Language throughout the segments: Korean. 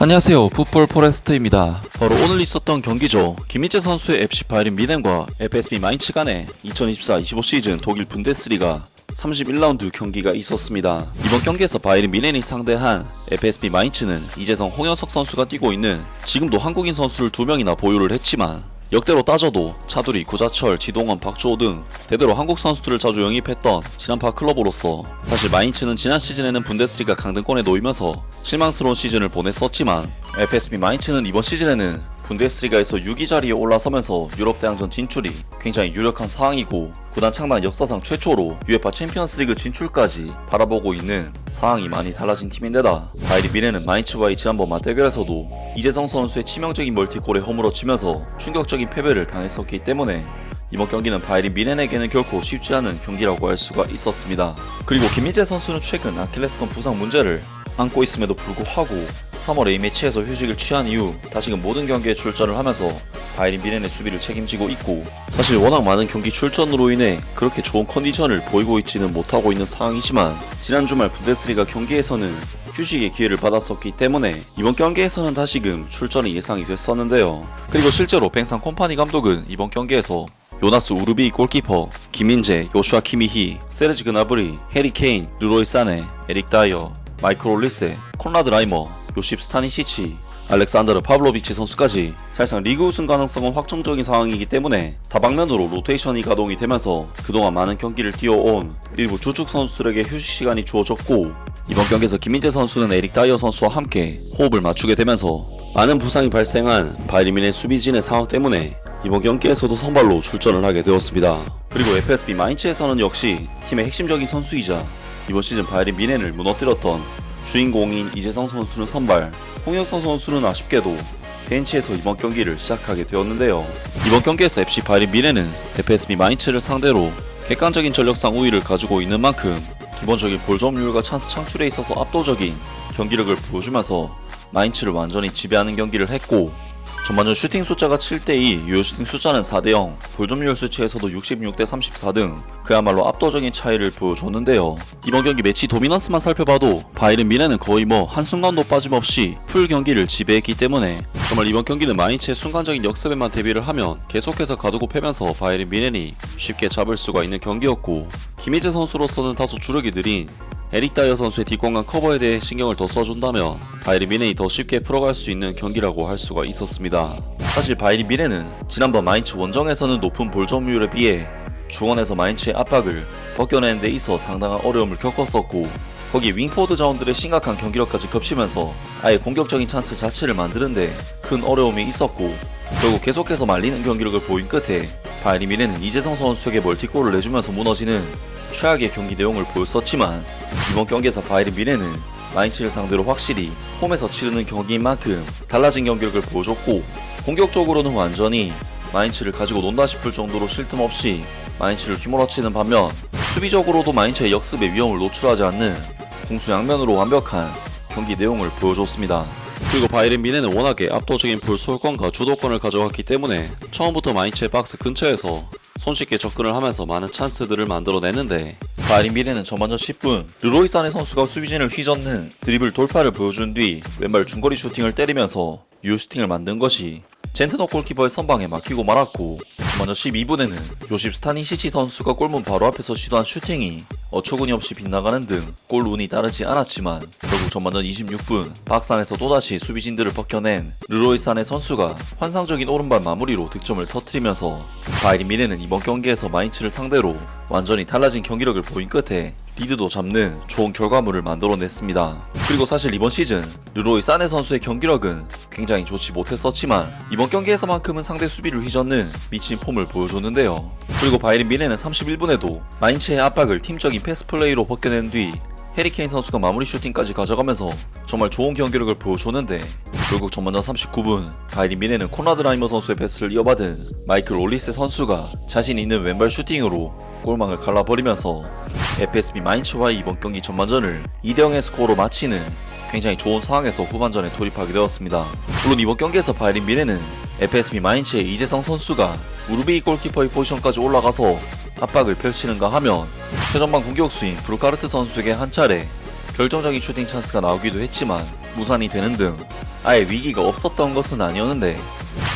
안녕하세요, 풋볼 포레스트입니다. 바로 오늘 있었던 경기죠. 김민재 선수의 FC 바이에른 뮌헨과 FSV 마인츠 간의 2024-25 시즌 독일 분데스리가 31라운드 경기가 있었습니다. 이번 경기에서 바이에른 뮌헨이 상대한 FSV 마인츠는 이재성, 홍현석 선수가 뛰고 있는, 지금도 한국인 선수를 2명이나 보유를 했지만 역대로 따져도 차두리, 구자철, 지동원, 박주호 등 대대로 한국 선수들을 자주 영입했던 지난파 클럽으로서 사실 마인츠는 지난 시즌에는 분데스리가 강등권에 놓이면서 실망스러운 시즌을 보냈었지만 FSV 마인츠는 이번 시즌에는 분데스리가에서 6위 자리에 올라서면서 유럽 대항전 진출이 굉장히 유력한 상황이고, 구단 창단 역사상 최초로 UEFA 챔피언스리그 진출까지 바라보고 있는 상황이 많이 달라진 팀인데다, 바이에른 뮌헨은 마인츠와의 지난번 맞대결에서도 이재성 선수의 치명적인 멀티골에 허물어지면서 충격적인 패배를 당했었기 때문에 이번 경기는 바이에른 뮌헨에게는 결코 쉽지 않은 경기라고 할 수가 있었습니다. 그리고 김민재 선수는 최근 아킬레스건 부상 문제를 안고 있음에도 불구하고 3월 A매치에서 휴식을 취한 이후 다시금 모든 경기에 출전을 하면서 바이에른 뮌헨의 수비를 책임지고 있고, 사실 워낙 많은 경기 출전으로 인해 그렇게 좋은 컨디션을 보이고 있지는 못하고 있는 상황이지만, 지난 주말 분데스리가 경기에서는 휴식의 기회를 받았었기 때문에 이번 경기에서는 다시금 출전이 예상이 됐었는데요. 그리고 실제로 뱅상 콤파니 감독은 이번 경기에서 요나스 우르비 골키퍼, 김민재, 요슈아 키미히, 세르지 그나브리, 해리 케인, 르로이 사네, 에릭 다이어, 마이클 올리세, 콘라드 라이머, 요십 스타니시치, 알렉산더르 파블로비치 선수까지 사실상 리그 우승 가능성은 확정적인 상황이기 때문에 다방면으로 로테이션이 가동이 되면서 그동안 많은 경기를 뛰어온 일부 주축 선수들에게 휴식 시간이 주어졌고, 이번 경기에서 김민재 선수는 에릭 다이어 선수와 함께 호흡을 맞추게 되면서 많은 부상이 발생한 바이에른 뮌헨 수비진의 상황 때문에 이번 경기에서도 선발로 출전을 하게 되었습니다. 그리고 FSV 마인츠에서는 역시 팀의 핵심적인 선수이자 이번 시즌 바이에른 뮌헨을 무너뜨렸던 주인공인 이재성 선수는 선발, 홍혁성 선수는 아쉽게도 벤치에서 이번 경기를 시작하게 되었는데요. 이번 경기에서 FC 바이에른 뮌헨은 FSV 마인츠를 상대로 객관적인 전력상 우위를 가지고 있는 만큼 기본적인 볼 점유율과 찬스 창출에 있어서 압도적인 경기력을 보여주면서 마인츠를 완전히 지배하는 경기를 했고, 전반전 슈팅 숫자가 7대2, 유효 슈팅 숫자는 4대0, 볼점유율 수치에서도 66대34 등 그야말로 압도적인 차이를 보여줬는데요. 이번 경기 매치 도미넌스만 살펴봐도 바이에른 뮌헨은 거의 한순간도 빠짐없이 풀 경기를 지배했기 때문에 정말 이번 경기는 마인츠의 순간적인 역습에만 대비를 하면 계속해서 가두고 패면서 바이에른 뮌헨이 쉽게 잡을 수가 있는 경기였고, 김민재 선수로서는 다소 주력이 느린 에릭 다이어 선수의 뒷공간 커버에 대해 신경을 더 써준다면 바이에른 뮌헨이 더 쉽게 풀어갈 수 있는 경기라고 할 수가 있었습니다. 사실 바이에른 뮌헨은 지난번 마인츠 원정에서는 높은 볼 점유율에 비해 중원에서 마인츠의 압박을 벗겨내는 데 있어 상당한 어려움을 겪었었고, 거기에 윙포워드 자원들의 심각한 경기력까지 겹치면서 아예 공격적인 찬스 자체를 만드는데 큰 어려움이 있었고, 결국 계속해서 말리는 경기력을 보인 끝에 바이에른 뮌헨은 이재성 선수에게 멀티골을 내주면서 무너지는 최악의 경기 내용을 보였었지만, 이번 경기에서 바이에른 뮌헨은 마인츠를 상대로 확실히 홈에서 치르는 경기인 만큼 달라진 경기력을 보여줬고, 공격적으로는 완전히 마인츠를 가지고 논다 싶을 정도로 쉴 틈 없이 마인츠를 휘몰아치는 반면, 수비적으로도 마인츠의 역습에 위험을 노출하지 않는 공수양면으로 완벽한 경기 내용을 보여줬습니다. 그리고 바이에른 뮌헨은 워낙에 압도적인 볼 소유권과 주도권을 가져갔기 때문에 처음부터 마인츠의 박스 근처에서 손쉽게 접근을 하면서 많은 찬스들을 만들어내는데, 바이에른 뮌헨은 전반전 10분 르로이 사네 선수가 수비진을 휘젓는 드리블 돌파를 보여준 뒤 왼발 중거리 슈팅을 때리면서 유효 슈팅을 만든 것이 젠트너 골키퍼의 선방에 막히고 말았고, 전반전 12분에는 요십 스타니시치 선수가 골문 바로 앞에서 시도한 슈팅이 어처구니 없이 빗나가는 등 골 운이 따르지 않았지만, 결국 전반전 26분 박스 안에서 또다시 수비진들을 벗겨낸 르로이 사네 선수가 환상적인 오른발 마무리로 득점을 터뜨리면서 바이에른 뮌헨은 이번 경기에서 마인츠를 상대로 완전히 달라진 경기력을 보인 끝에 리드도 잡는 좋은 결과물을 만들어냈습니다. 그리고 사실 이번 시즌 르로이 사네 선수의 경기력은 굉장히 좋지 못했었지만 이번 경기에서만큼은 상대 수비를 휘젓는 미친 폼을 보여줬는데요. 그리고 바이에른 뮌헨은 31분에도 마인츠의 압박을 팀적인 패스 플레이로 벗겨낸 뒤 해리 케인 선수가 마무리 슈팅까지 가져가면서 정말 좋은 경기력을 보여줬는데, 결국 전반전 39분 바이에른 뮌헨은 콘라드 라이머 선수의 패스를 이어받은 마이클 올리세 선수가 자신 있는 왼발 슈팅으로 골망을 갈라버리면서 FSV 마인츠와의 이번 경기 전반전을 2대0의 스코어로 마치는 굉장히 좋은 상황에서 후반전에 돌입하게 되었습니다. 물론 이번 경기에서 바이에른 뮌헨은 FSV 마인츠의 이재성 선수가 우르비 골키퍼의 포지션까지 올라가서 압박을 펼치는가 하면 최전방 공격수인 브루카르트 선수에게 한 차례 결정적인 슈팅 찬스가 나오기도 했지만 무산이 되는 등 아예 위기가 없었던 것은 아니었는데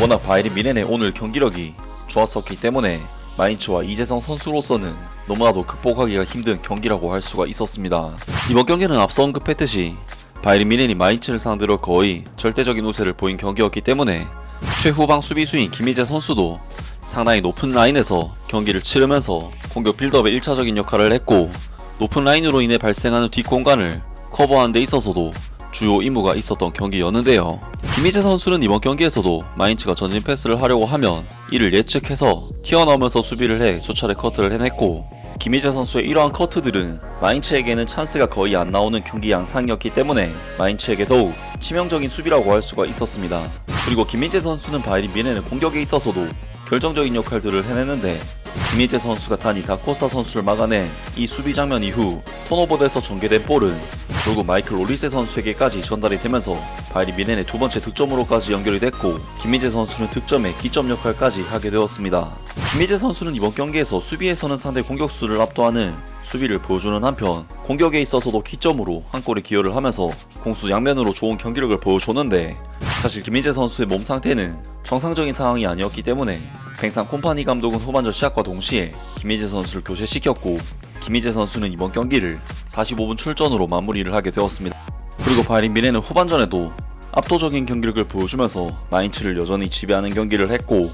워낙 바이에른 뮌헨의 오늘 경기력이 좋았었기 때문에 마인츠와 이재성 선수로서는 너무나도 극복하기가 힘든 경기라고 할 수가 있었습니다. 이번 경기는 앞서 언급했듯이 바이에른 뮌헨이 마인츠를 상대로 거의 절대적인 우세를 보인 경기였기 때문에 최후방 수비수인 김희재 선수도 상당히 높은 라인에서 경기를 치르면서 공격 빌드업의 1차적인 역할을 했고, 높은 라인으로 인해 발생하는 뒷공간을 커버하는 데 있어서도 주요 임무가 있었던 경기였는데요. 김희재 선수는 이번 경기에서도 마인츠가 전진 패스를 하려고 하면 이를 예측해서 튀어나오면서 수비를 해 수차례 커트를 해냈고, 김희재 선수의 이러한 커트들은 마인츠에게는 찬스가 거의 안 나오는 경기 양상이었기 때문에 마인츠에게 더욱 치명적인 수비라고 할 수가 있었습니다. 그리고 김희재 선수는 바이에른 뮌헨의 공격에 있어서도 결정적인 역할들을 해내는데, 김희재 선수가 단이 다코스타 선수를 막아낸 이 수비 장면 이후 턴오버돼서 전개된 볼은 결국 마이클 올리세 선수에게까지 전달이 되면서 바이에른 뮌헨의 두 번째 득점으로까지 연결이 됐고, 김희재 선수는 득점에 기점 역할까지 하게 되었습니다. 김희재 선수는 이번 경기에서 수비에서는 상대 공격수를 압도하는 수비를 보여주는 한편 공격에 있어서도 키점으로 한 골에 기여를 하면서 공수 양면으로 좋은 경기력을 보여줬는데, 사실 김희재 선수의 몸 상태는 정상적인 상황이 아니었기 때문에 팽상 콤파니 감독은 후반전 시작과 동시에 김희재 선수를 교체시켰고, 김희재 선수는 이번 경기를 45분 출전으로 마무리를 하게 되었습니다. 그리고 바이에른 뮌헨은 후반전에도 압도적인 경기력을 보여주면서 마인츠를 여전히 지배하는 경기를 했고,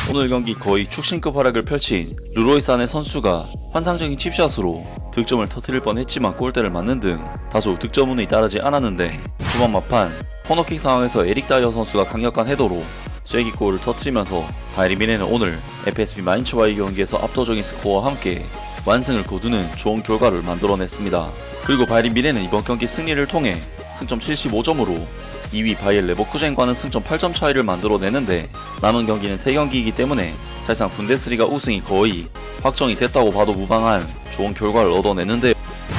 오늘 경기 거의 축신급 활약을 펼친 르로이 사네 선수가 환상적인 칩샷으로 득점을 터뜨릴 뻔했지만 골대를 맞는 등 다소 득점운이 따르지 않았는데, 후반 막판 코너킥 상황에서 에릭 다이어 선수가 강력한 헤더로 쐐기골을 터뜨리면서 바이에른 뮌헨은 오늘 FSB 마인츠와의 경기에서 압도적인 스코어와 함께 완승을 거두는 좋은 결과를 만들어냈습니다. 그리고 바이에른 뮌헨은 이번 경기 승리를 통해 승점 75점으로 2위 바이엘 레버쿠젠과는 승점 8점 차이를 만들어내는데, 남은 경기는 3경기이기 때문에 사실상 분데스리가 우승이 거의 확정이 됐다고 봐도 무방한 좋은 결과를 얻어내는데요.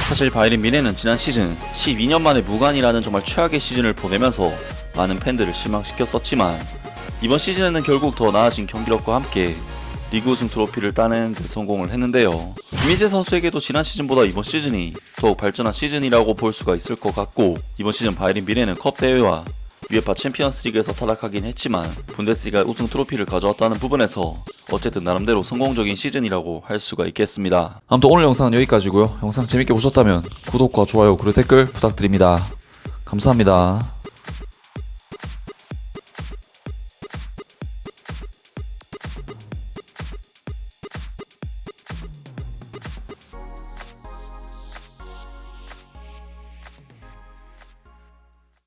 사실 바이에른 뮌헨은 지난 시즌 12년 만에 무관이라는 정말 최악의 시즌을 보내면서 많은 팬들을 실망시켰었지만, 이번 시즌에는 결국 더 나아진 경기력과 함께 리그 우승 트로피를 따내는 데 성공을 했는데요. 김희재 선수에게도 지난 시즌보다 이번 시즌이 더욱 발전한 시즌이라고 볼 수가 있을 것 같고, 이번 시즌 바이에른 뮌헨은 컵 대회와 UEFA 챔피언스 리그에서 탈락하긴 했지만 분데스리가 우승 트로피를 가져왔다는 부분에서 어쨌든 나름대로 성공적인 시즌이라고 할 수가 있겠습니다. 아무튼 오늘 영상은 여기까지고요. 영상 재밌게 보셨다면 구독과 좋아요 그리고 댓글 부탁드립니다. 감사합니다.